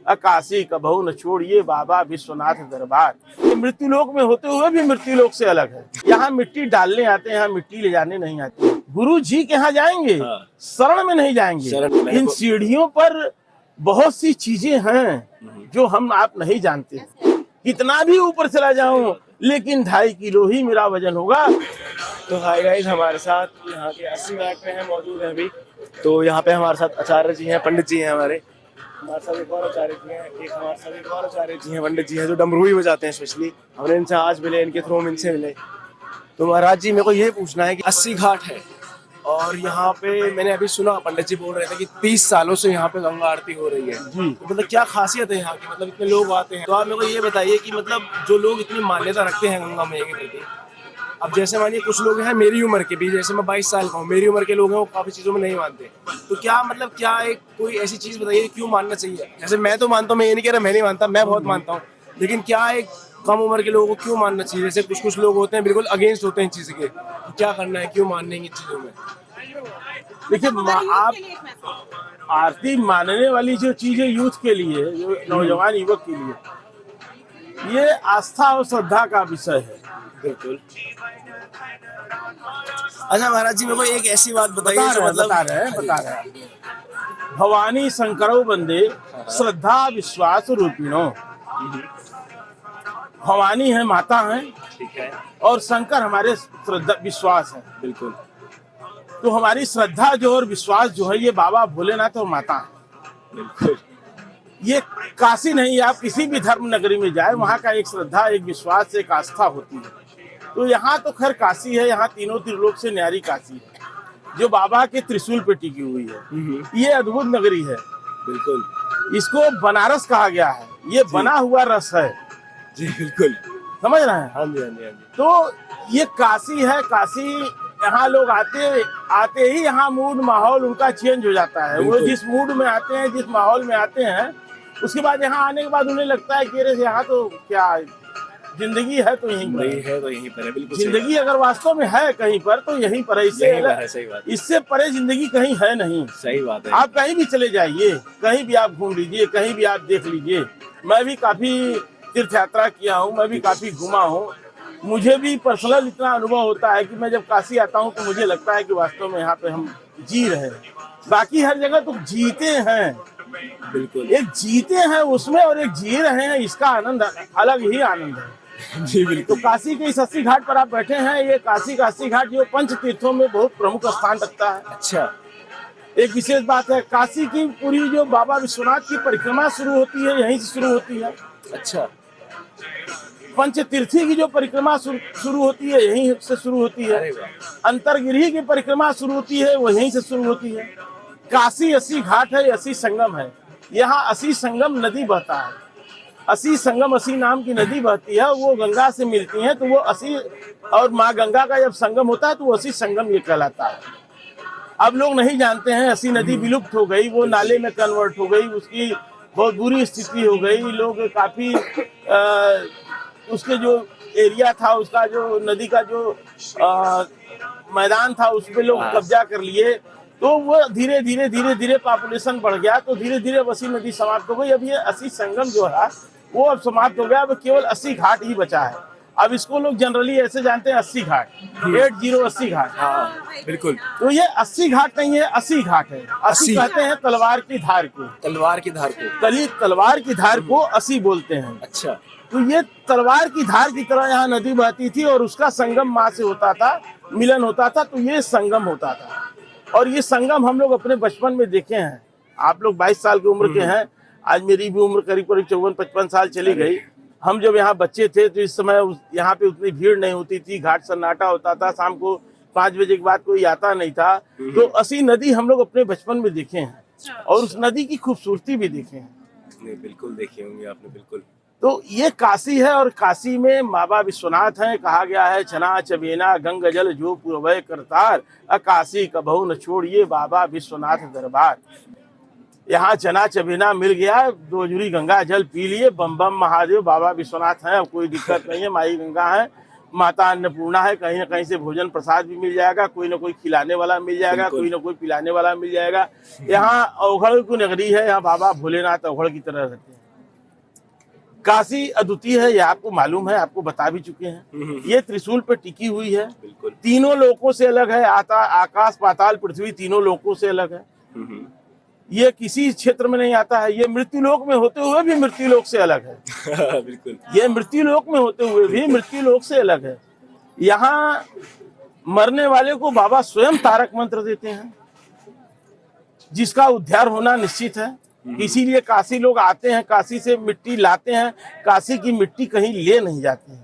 काशी कबहू न छोड़िए बाबा विश्वनाथ दरबार। ये मृत्यु लोक में होते हुए भी मृत्यु लोक से अलग है। यहाँ मिट्टी डालने आते हैं, यहाँ मिट्टी ले जाने नहीं आते। गुरु जी के यहाँ जाएंगे, शरण में नहीं जाएंगे। इन सीढ़ियों पर बहुत सी चीजें हैं जो हम आप नहीं जानते। कितना भी ऊपर चला जाऊं लेकिन 2.5 किलो ही मेरा वजन होगा। तो हाय गाइस, हमारे साथ यहाँ के 80 घाट पे हैं, मौजूद हैं अभी। तो यहाँ पे हमारे साथ आचार्य जी हैं, पंडित जी हैं हमारे साथ एक और आचार्य जी हैं, एक हमारे साथ एक और आचार्य जी हैं, पंडित जी हैं जो डमरू ही बजाते हैं स्पेशली। हमने इनसे आज मिले, इनके थ्रू हम इनसे मिले। तो महाराज जी, मेरे को ये पूछना है कि 80 घाट है और यहाँ पे मैंने अभी सुना पंडित जी बोल रहे थे कि 30 सालों से यहाँ पे गंगा आरती हो रही है जी। तो मतलब क्या खासियत है यहाँ की, मतलब इतने लोग आते हैं। तो आप मेरे को ये बताइए कि मतलब जो लोग इतनी मान्यता रखते हैं गंगा मैया के प्रति, अब जैसे मानिए कुछ लोग हैं मेरी उम्र के भी, जैसे मैं 22 साल का हूँ, मेरी उम्र के लोग हैं वो काफी चीजों में नहीं मानते। तो क्या मतलब क्या एक कोई ऐसी चीज बताइए क्यों मानना चाहिए? जैसे मैं तो मानता हूँ, मैं ये नहीं कह रहा मैं नहीं मानता, मैं बहुत मानता हूँ, लेकिन क्या एक कम उम्र के लोगों को क्यों मानना चाहिए? जैसे कुछ लोग होते हैं बिल्कुल अगेंस्ट होते हैं इन चीज के, तो क्या करना है, क्यों मानने इन चीजों में? देखिए, आप आरती मानने वाली जो चीजें यूथ के लिए, जो नौजवान युवक के लिए, ये आस्था और श्रद्धा का विषय है। बिल्कुल। अच्छा महाराज जी, मेरे को एक ऐसी बात बताइए जो मतलब बता रहे हैं। भवानी शंकरो वंदे श्रद्धा विश्वास रूपिणो। भवानी है, माता है, ठीक है, और शंकर हमारे श्रद्धा विश्वास है। बिल्कुल। तो हमारी श्रद्धा जो और विश्वास जो है ये बाबा भोलेनाथ और माता है। बिल्कुल। ये काशी नहीं, आप किसी भी धर्म नगरी में जाए वहाँ का एक श्रद्धा, एक विश्वास, एक आस्था होती है। तो यहाँ तो खैर काशी है, यहाँ तीनों त्रिलोक से न्यारी काशी है जो बाबा के त्रिशूल पे टिकी हुई है। ये अद्भुत नगरी है। बिल्कुल। इसको बनारस कहा गया है, ये बना हुआ रस है जी। बिल्कुल, समझ रहे हैं? हाँ जी, हाँ जी, हाँ जी। तो ये काशी है। काशी यहाँ लोग आते ही यहाँ मूड माहौल उनका चेंज हो जाता है। वो जिस मूड में आते हैं, जिस माहौल में आते हैं, उसके बाद यहाँ आने के बाद उन्हें लगता है कि अरे यहाँ तो क्या जिंदगी है, तो यहीं पर है, तो यहीं पर है। बिल्कुल, जिंदगी अगर वास्तव में है कहीं पर तो यहीं पर है। इससे परे जिंदगी कहीं है नहीं। सही बात है। आप कहीं भी चले जाइए, कहीं भी आप घूम लीजिए, कहीं भी आप देख लीजिए। मैं भी काफी तीर्थ यात्रा किया हूँ, मैं भी काफी घूमा हूँ। मुझे भी पर्सनल इतना अनुभव होता है कि मैं जब काशी आता हूँ तो मुझे लगता है कि वास्तव में यहाँ पे हम जी रहे हैं। बाकी हर जगह तो जीते हैं, बिल्कुल, एक जीते हैं उसमें और एक जी रहे हैं, इसका आनंद अलग ही आनंद है जी। बिल्कुल। तो काशी के इस 80 घाट पर आप बैठे हैं। ये काशी का 80 घाट जो पंच तीर्थों में बहुत प्रमुख स्थान रखता है। अच्छा, एक विशेष बात है, काशी की पूरी जो बाबा विश्वनाथ की परिक्रमा शुरू होती है यहीं से शुरू होती है। अच्छा। पंच तीर्थी की जो परिक्रमा शुरू होती है यहीं से शुरू होती है। अंतरगिरी की परिक्रमा शुरू होती है वो यहीं से शुरू होती है। काशी 80 घाट है, 80 संगम है। यहाँ 80 संगम नदी बहता है। 80 संगम, 80 नाम की नदी बहती है, वो गंगा से मिलती है। तो वो 80 और माँ गंगा का जब संगम होता है तो वो 80 संगम ये कहलाता है। अब लोग नहीं जानते हैं, 80 नदी विलुप्त हो गई, वो नाले में कन्वर्ट हो गई, उसकी बहुत बुरी स्थिति हो गई। लोग काफी उसके जो एरिया था, उसका जो नदी का जो मैदान था उस पे लोग कब्जा कर लिए। तो वो धीरे धीरे पॉपुलेशन बढ़ गया, तो धीरे धीरे 80 नदी समाप्त हो गई। अब ये 80 संगम जो है वो अब समाप्त हो गया। अब केवल 80 घाट ही बचा है। अब इसको लोग जनरली ऐसे जानते हैं 80 घाट, 80 घाट। हाँ, बिल्कुल। तो ये 80 घाट नहीं है, 80 घाट है। 80 कहते हैं तलवार की धार को, तलवार की धार को, तलवार की धार को 80 बोलते हैं। अच्छा। तो ये तलवार की धार की तरह यहाँ नदी बहती थी और उसका संगम माँ से होता था, मिलन होता था, तो ये संगम होता था। और ये संगम हम लोग अपने बचपन में देखे हैं। आप लोग 22 साल की उम्र के हैं, आज मेरी भी उम्र करीब 54-55 साल चली गई। हम जब यहाँ बच्चे थे तो इस समय यहाँ पे उतनी भीड़ नहीं होती थी, घाट सन्नाटा होता था, शाम को 5 बजे के बाद कोई आता नहीं था। तो 80 नदी हम लोग अपने बचपन में देखे हैं और उस नदी की खूबसूरती भी देखे हैं। नहीं, बिल्कुल देखे होंगे आपने, बिल्कुल। तो ये काशी है और काशी में बाबा विश्वनाथ हैं। कहा गया है छना चबेना गंगा जल जो पूर्वय करतार, काशी कबहू न छोड़िए बाबा विश्वनाथ दरबार। यहाँ चना चबेना मिल गया, 2 जुरी गंगा जल पी लिए, बम बम महादेव बाबा विश्वनाथ हैं, अब कोई दिक्कत नहीं है, माई गंगा है। माता अन्नपूर्णा है, कहीं ना कहीं से भोजन प्रसाद भी मिल जाएगा, कोई ना कोई खिलाने वाला मिल जाएगा, बिल्कुल। कोई ना कोई पिलाने वाला मिल जाएगा। यहाँ अवघड़ की नगरी है, यहाँ बाबा भोलेनाथ अवघड़ की तरह रहते हैं। काशी अद्वितीय है, ये आपको मालूम है, आपको बता भी चुके हैं। ये त्रिशूल पे टिकी हुई है, बिल्कुल। तीनों लोकों से अलग है, आकाश पाताल पृथ्वी तीनों लोकों से अलग है। ये किसी क्षेत्र में नहीं आता है, ये मृत्यु लोक में होते हुए भी मृत्यु लोक से अलग है। बिल्कुल। ये मृत्यु लोक में होते हुए भी मृत्यु लोक से अलग है। यहाँ मरने वाले को बाबा स्वयं तारक मंत्र देते हैं, जिसका उद्धार होना निश्चित है। इसीलिए काशी लोग आते हैं, काशी से मिट्टी लाते हैं, काशी की मिट्टी कहीं ले नहीं जाते हैं।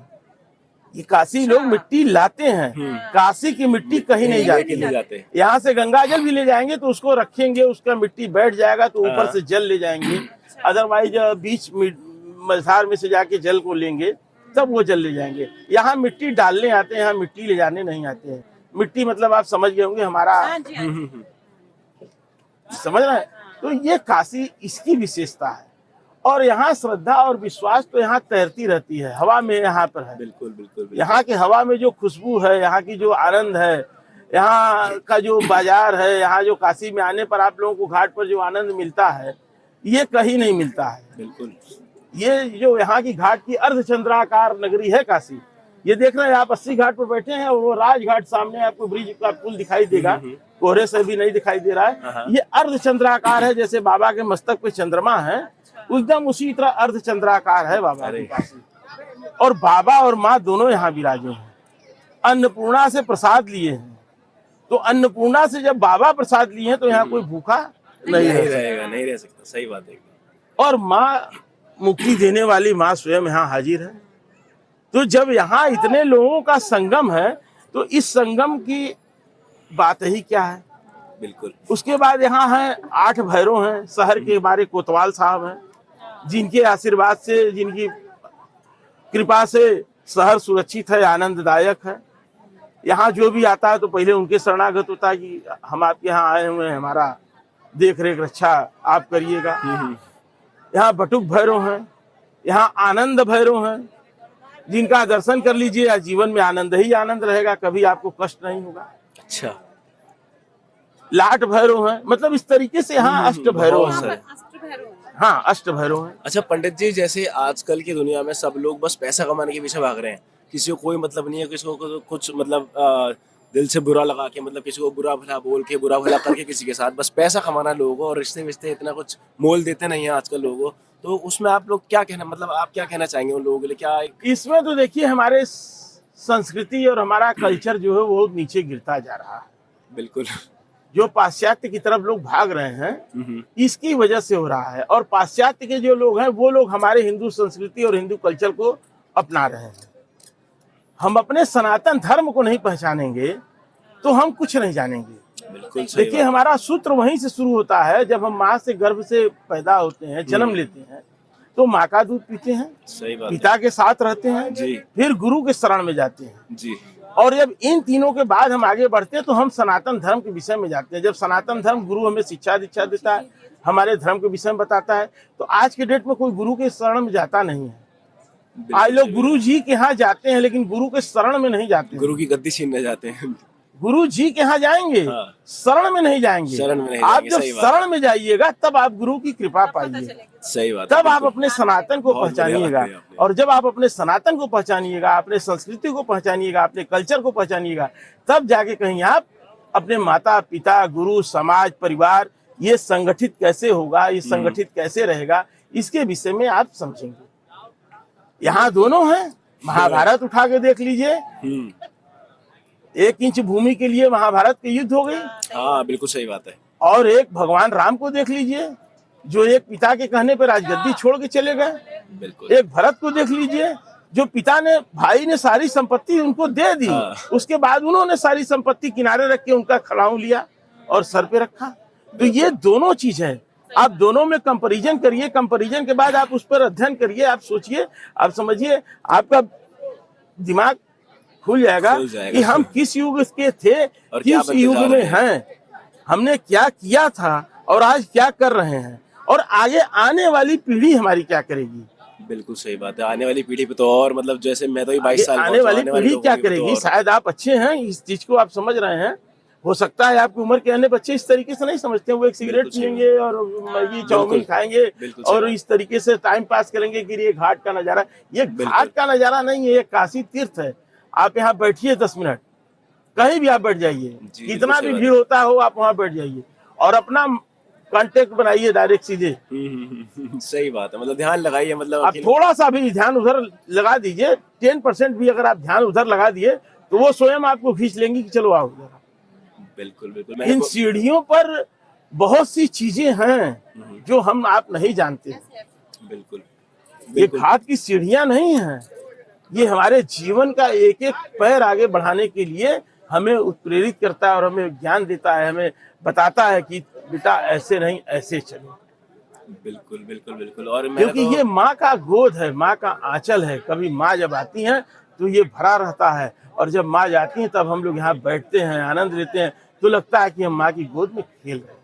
ये काशी लोग मिट्टी लाते हैं, काशी की मिट्टी कहीं नहीं जाती। यहाँ से गंगा जल भी ले जाएंगे तो उसको रखेंगे, उसका मिट्टी बैठ जाएगा तो ऊपर से जल ले जाएंगे। अदरवाइज बीच मझधार में से जाके जल को लेंगे तब वो जल ले जाएंगे। यहाँ मिट्टी डालने आते हैं, यहाँ मिट्टी ले जाने नहीं आते हैं। मिट्टी मतलब आप समझ गए होंगे हमारा, समझ रहे हैं। तो ये काशी इसकी विशेषता है। और यहाँ श्रद्धा और विश्वास तो यहाँ तैरती रहती है, हवा में यहाँ पर है। बिल्कुल बिल्कुल। यहाँ की हवा में जो खुशबू है, यहाँ की जो आनंद है, यहाँ का जो बाजार है, यहाँ जो काशी में आने पर आप लोगों को घाट पर जो आनंद मिलता है, ये कहीं नहीं मिलता है। बिल्कुल। ये जो यहाँ की घाट की अर्धचंद्राकार नगरी है काशी। ये देख रहे हैं आप 80 घाट पर बैठे हैं और वो राजघाट सामने आपको ब्रिज का पुल दिखाई देगा, कोहरे से भी नहीं दिखाई दे रहा है। ये अर्धचंद्राकार है, जैसे बाबा के मस्तक पे चंद्रमा है, एकदम उसी तरह अर्धचंद्राकार है बाबा की काशी। और बाबा और माँ दोनों यहाँ विराजे हैं। अन्नपूर्णा से प्रसाद लिए हैं, तो अन्नपूर्णा से जब बाबा प्रसाद लिए हैं तो यहाँ कोई भूखा नहीं रहेगा, नहीं रह सकता। सही बात है। और माँ मुक्ति देने वाली माँ स्वयं यहाँ हाजिर है। तो जब यहाँ इतने लोगों का संगम है तो इस संगम की बात ही क्या है। बिल्कुल। उसके बाद यहाँ है 8 भैरव हैं, शहर के हमारे कोतवाल साहब हैं, जिनके आशीर्वाद से, जिनकी कृपा से शहर सुरक्षित है, आनंददायक है। यहाँ जो भी आता है तो पहले उनके शरणागत होता है कि हम आपके यहाँ आए हुए हैं, हमारा देख रेख रक्षा आप करिएगा। यहाँ बटुक भैरव हैं, यहाँ आनंद भैरव हैं, जिनका दर्शन कर लीजिए, जीवन में आनंद ही आनंद रहेगा, कभी आपको कष्ट नहीं होगा। अच्छा। लाट भैरव हैं, मतलब इस तरीके से यहाँ अष्ट भैरव हैं। हाँ, अष्ट भैरव हैं। अच्छा पंडित जी, जैसे आजकल की दुनिया में सब लोग बस पैसा कमाने के पीछे भाग रहे हैं, किसी को कोई मतलब नहीं है, किसी को कुछ मतलब दिल से बुरा लगा के, मतलब किसी को बुरा भला बोल के, बुरा भला करके किसी के साथ बस पैसा कमाना लोगों को, और रिश्ते विश्ते इतना कुछ मोल देते नहीं है आजकल लोगों। तो उसमें आप लोग क्या कहना, मतलब आप क्या कहना चाहेंगे उन लोगों के लिए? क्या इसमें तो देखिए हमारे संस्कृति और हमारा कल्चर जो है वो नीचे गिरता जा रहा है। बिल्कुल। जो पाश्चात्य की तरफ लोग भाग रहे हैं, इसकी वजह से हो रहा है। और पाश्चात्य के जो लोग हैं वो लोग हमारे हिंदू संस्कृति और हिंदू कल्चर को अपना रहे हैं। हम अपने सनातन धर्म को नहीं पहचानेंगे तो हम कुछ नहीं जानेंगे। बिल्कुल। देखिए हमारा सूत्र वहीं से शुरू होता है, जब हम माँ से गर्भ से पैदा होते हैं, जन्म लेते हैं, तो माँ का दूध पीते हैं, सही बात, पिता के साथ रहते हैं जी, फिर गुरु के शरण में जाते हैं जी। और जब इन तीनों के बाद हम आगे बढ़ते हैं तो हम सनातन धर्म के विषय में जाते हैं। जब सनातन धर्म गुरु हमें शिक्षा दीक्षा देता है, हमारे धर्म के विषय में बताता है, तो आज के डेट में कोई गुरु के शरण में जाता नहीं है। आज लोग गुरु जी के यहाँ जाते हैं लेकिन गुरु के शरण में नहीं जाते। गुरु की गद्दी छीनने जाते हैं। गुरु जी के यहाँ जाएंगे, हाँ। शरण में नहीं जाएंगे। शरण में नहीं आप जाएंगे, जब सही बात। शरण में जाइएगा तब आप गुरु की कृपा पाइए, सही बात। तब आप अपने सनातन को बहुत बढ़िया पहचानिएगा। बात कही आपने। और जब आप अपने सनातन को पहचानिएगा, अपने संस्कृति को पहचानिएगा, अपने कल्चर को पहचानिएगा, तब जाके कहीं आप अपने माता पिता, गुरु, समाज, परिवार, ये संगठित कैसे होगा, ये संगठित कैसे रहेगा, इसके विषय में आप समझेंगे। यहाँ दोनों हैं। महाभारत उठा के देख लीजिए, 1 इंच भूमि के लिए महाभारत के युद्ध हो गई। हाँ बिल्कुल सही बात है। और एक भगवान राम को देख लीजिए, जो एक पिता के कहने पर राजगद्दी छोड़ के चले गए। बिल्कुल। एक भरत को देख लीजिए, जो पिता ने, भाई ने सारी संपत्ति उनको दे दी, हाँ। उसके बाद उन्होंने सारी संपत्ति किनारे रख के उनका खड़ाऊं लिया और सर पे रखा। तो ये दोनों चीज है, आप दोनों में कंपैरिजन करिए, कंपैरिजन के बाद आप उस पर अध्ययन करिए, आप सोचिए, आप समझिए, आपका दिमाग खुल जाएगा कि हम किस युग के थे, किस युग में हैं, हमने क्या किया था और आज क्या कर रहे हैं, और आगे आने वाली पीढ़ी हमारी क्या करेगी। बिल्कुल सही बात है। आने वाली पीढ़ी पे तो और मतलब जैसे मैं तो 22 साल का आने हूं, तो वाली आने वाले पीढ़ी लोगों क्या की भी तो करेगी? और शायद आप अच्छे हैं, इस चीज को आप समझ रहे हैं। हो सकता है आपकी उम्र के अन्य बच्चे इस तरीके से नहीं समझते हैं। वो एक सिगरेट बिल्कुल सही बात। पियेंगे और मैगी चाउमीन बिल्कुल खाएंगे बिल्कुल सही और बात। इस तरीके से टाइम पास करेंगे कि ये घाट का नजारा। ये बिल्कुल घाट का नजारा नहीं है, ये काशी तीर्थ है। आप यहाँ बैठिए 10 मिनट, कहीं भी आप बैठ जाइए, जी बिल्कुल कितना सही भी बात भीड़ है। होता हो आप वहां बैठ जाइए और अपना कांटेक्ट बनाइए डायरेक्ट सीधे। सही बात है। मतलब ध्यान लगाइए, मतलब आप अकेले थोड़ा सा भी ध्यान उधर लगा दीजिए, 10% भी अगर आप ध्यान उधर लगा दिए तो वो स्वयं आपको खींच लेंगी कि चलो आओ उधर। बिल्कुल बिल्कुल मैंने इन सीढ़ियों पर बहुत सी चीजें हैं जो हम आप नहीं जानते। बिल्कुल ये बिल्कुल घाट की सीढ़ियां नहीं हैं, ये हमारे जीवन का एक एक पैर आगे बढ़ाने के लिए हमें उत्प्रेरित करता है और हमें ज्ञान देता है, हमें बताता है कि बेटा ऐसे नहीं ऐसे चलो। बिल्कुल बिल्कुल बिल्कुल। और मैंने क्योंकि तो ये माँ का गोद है, माँ का आंचल है। कभी माँ जब आती है तो ये भरा रहता है और जब माँ जाती है तब हम लोग यहाँ बैठते हैं, आनंद लेते हैं, तो लगता है कि हम माँ की गोद में खेल रहे हैं।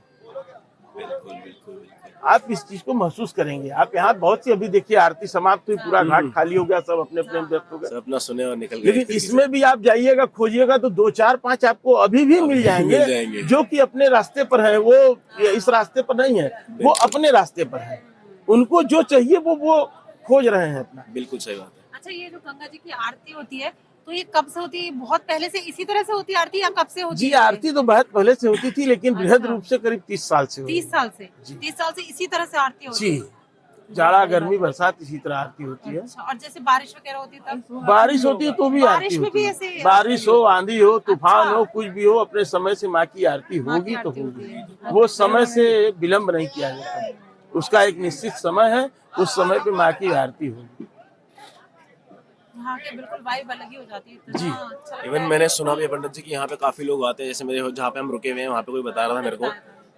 बिल्कुल बिल्कुल बिल्कुल आप इस चीज को महसूस करेंगे। आप यहाँ बहुत सी अभी देखिए आरती समाप्त हुई, पूरा घाट खाली हो गया, सब अपने अपने में व्यस्त हो गए। सब अपना सुने और निकल गए एक लेकिन तरीके से। इसमें भी आप जाइएगा खोजिएगा तो 2 4 5 आपको अभी भी मिल जाएंगे, मिल जाएंगे। जो कि अपने रास्ते पर है। वो इस रास्ते पर नहीं है, वो अपने रास्ते पर है। उनको जो चाहिए वो खोज रहे हैं अपना। बिल्कुल सही बात है। अच्छा, ये जो गंगा जी की आरती होती है तो ये कब से होती है? बहुत पहले से इसी तरह से होती है आरती या कब से होती जी है? आरती तो बहुत पहले से होती थी, लेकिन बृहद अच्छा। रूप से करीब 30 साल से हो रही 30 साल से जी। 30 साल से इसी तरह से आरती है। होती है। जी जाड़ा गर्मी बरसात इसी तरह आरती होती है। अच्छा, और जैसे बारिश वगैरह होती है तब? बारिश होती है तो भी बारिश आरती में होती भी है। ऐसे बारिश हो, आंधी हो, तूफान अच्छा। हो, कुछ भी हो, अपने समय से माँ की आरती माँ की होगी तो आरती होती होगी। है। वो समय से विलम्ब नहीं किया जाता, उसका एक निश्चित समय है, उस समय पे माँ की आरती होगी। यहाँ के बिल्कुल वाइब अलग ही हो जाती है, इतना जी। अच्छा लगता इवन है। मैंने सुना भी है पंडित जी कि यहाँ पे काफी लोग आते हैं। जैसे मेरे जहाँ पे हम रुके हुए हैं वहाँ पे कोई बता रहा था मेरे को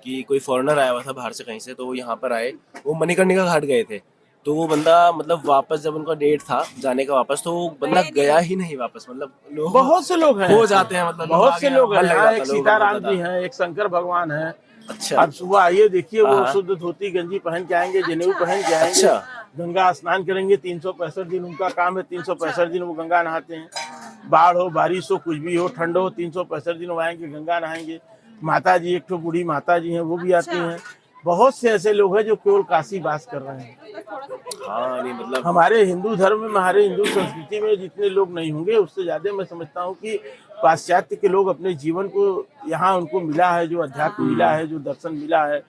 कि कोई फॉरेनर आया हुआ था बाहर से कहीं से, तो वो यहाँ पर आए, वो मणिकर्णिका घाट गए थे। तो वो बंदा मतलब वापस जब उनका डेट था जाने का वापस, तो वो बंदा गया ही नहीं वापस। मतलब लोग बहुत से लोग हैं, हो जाते हैं, मतलब लोग बहुत से आगे लोग मन हैं। लग यहाँ जाता एक है लोगों का बहुत सीताराम जी ज्यादा। हैं, एक शंकर भगवान हैं। अच्छा आप सुबह आइए देखिए, वो हाँ। शुद्ध धोती गंजी पहन के आएंगे, जनेऊ पहन के आएंगे, अच्छा। गंगा स्नान करेंगे। 365 दिन उनका काम है, 365 दिन वो गंगा नहाते हैं। बाढ़ हो, बारिश हो, कुछ भी हो, ठंड हो, 365 दिन वो आएंगे, गंगा नहाएंगे। माता जी, एक तो बूढ़ी माता जी हैं, वो भी आती हैं। बहुत से ऐसे लोग हैं जो केवल काशी वास कर रहे हैं। हाँ नहीं मतलब हमारे हिंदू धर्म में, हमारे हिंदू संस्कृति में जितने लोग नहीं होंगे, उससे ज्यादा मैं समझता हूँ कि पाश्चात्य के लोग अपने जीवन को यहाँ उनको मिला है, जो अध्यात्म मिला है, जो दर्शन मिला है,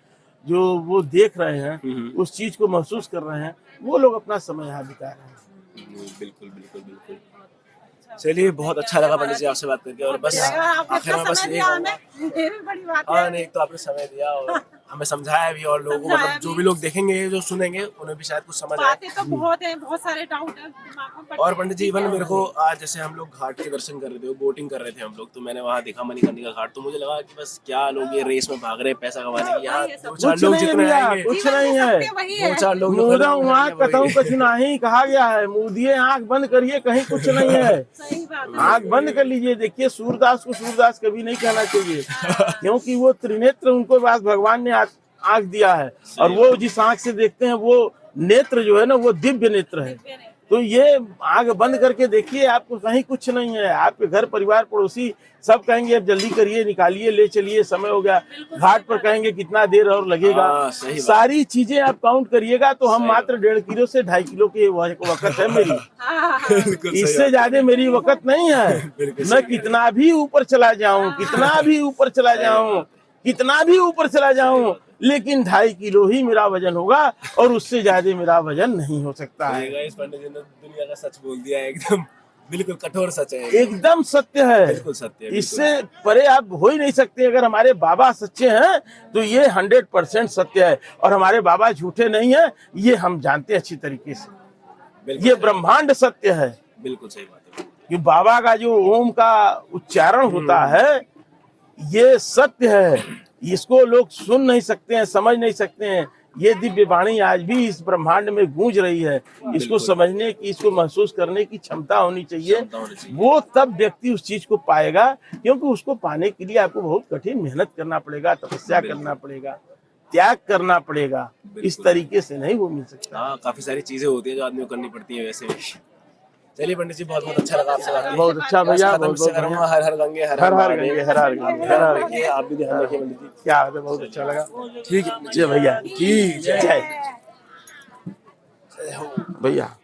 जो वो देख रहे हैं, उस चीज को महसूस कर रहे हैं, वो लोग अपना समय यहाँ बिता रहे हैं। बिल्कुल बिल्कुल बिल्कुल। चलिए बहुत अच्छा लगा पंडित जी आपसे बात करके। और बस आखिर में बस यही कहूंगा, ये भी बड़ी बात हाँ है। नहीं, एक तो आपने समय दिया और हमें समझाया भी, और लोगों को मतलब जो भी लोग देखेंगे, जो सुनेंगे, उन्हें भी शायद कुछ समझ आए। बातें तो बहुत है, बहुत सारे डाउट है दिमाग में। और पंडित जी इवन मेरे को आज जैसे हम लोग घाट के दर्शन कर रहे थे, बोटिंग कर रहे थे हम लोग, तो मैंने वहाँ देखा मणिकर्णिका घाट, तो मुझे लगा कि बस क्या लोग ये रेस में भाग रहे हैं पैसा कमाने की। यहाँ दो चार कुछ लोग नहीं है जितने भैया, आएंगे, कुछ नहीं है। दो चार लोग जो मुदा खरीदेंगे, वहाँ वही। कतऊ कछु नहीं कहा गया है। मुदिए आंख बंद करिए, कहीं कुछ नहीं है। सही बात है। आंख बंद कर लीजिए, देखिए सूरदास को सूरदास कभी नहीं कहना चाहिए, क्योंकि वो त्रिनेत्र उनको पास भगवान ने आंख दिया है, और वो जिस आंख से देखते हैं वो नेत्र जो है ना, वो दिव्य नेत्र है। तो ये आंख बंद करके देखिए, आपको कहीं कुछ नहीं है। आपके घर परिवार पड़ोसी सब कहेंगे अब जल्दी करिए, निकालिए, ले चलिए, समय हो गया। घाट पर कहेंगे कितना देर और लगेगा। हाँ, सही बात। सारी चीजें आप काउंट करिएगा तो हम मात्र 1.5 किलो से 2.5 किलो की वक्त है मेरी। बिल्कुल सही इससे बात। ज्यादा मेरी वक्त नहीं है। बिल्कुल मैं कितना भी ऊपर चला जाऊं, कितना भी ऊपर चला जाऊं, कितना भी ऊपर चला जाऊं, लेकिन 2.5 किलो ही मेरा वजन होगा, और उससे ज्यादा मेरा वजन नहीं हो सकता है। इस पंडित जी ने दुनिया का सच बोल दिया है, एकदम बिल्कुल कठोर सच है, एकदम सत्य है, बिल्कुल सत्य है, बिल्कुल। इससे परे आप हो ही नहीं सकते। अगर हमारे बाबा सच्चे हैं तो ये 100% सत्य है, और हमारे बाबा झूठे नहीं है, ये हम जानते हैं अच्छी तरीके से। बिल्कुल ये सही- ब्रह्मांड सत्य है बिल्कुल सही बात है। कि बाबा का जो ओम का उच्चारण होता है, ये सत्य है। इसको लोग सुन नहीं सकते हैं, समझ नहीं सकते हैं। ये दिव्य वाणी आज भी इस ब्रह्मांड में गूंज रही है। इसको समझने की, इसको महसूस करने की क्षमता होनी चाहिए। वो तब व्यक्ति उस चीज को पाएगा, क्योंकि उसको पाने के लिए आपको बहुत कठिन मेहनत करना पड़ेगा, तपस्या करना पड़ेगा। त्याग करना पड़ेगा, इस तरीके से नहीं वो मिल सकता। हाँ, काफी सारी चीजें होती है जो आदमी को करनी पड़ती है वैसे भी। चलिए पंडित जी, बहुत बहुत अच्छा लगा आपसे बात करके। बहुत अच्छा भैया, बहुत बहुत करूंगा हर हर गंगे हर हर हर महादेव। गंगे, हर हर गंगे, हर हर गंगे। आप भी ध्यान रखिए पंडित जी। क्या बात है, बहुत अच्छा लगा। ठीक है जय भैया की जय। जय भैया।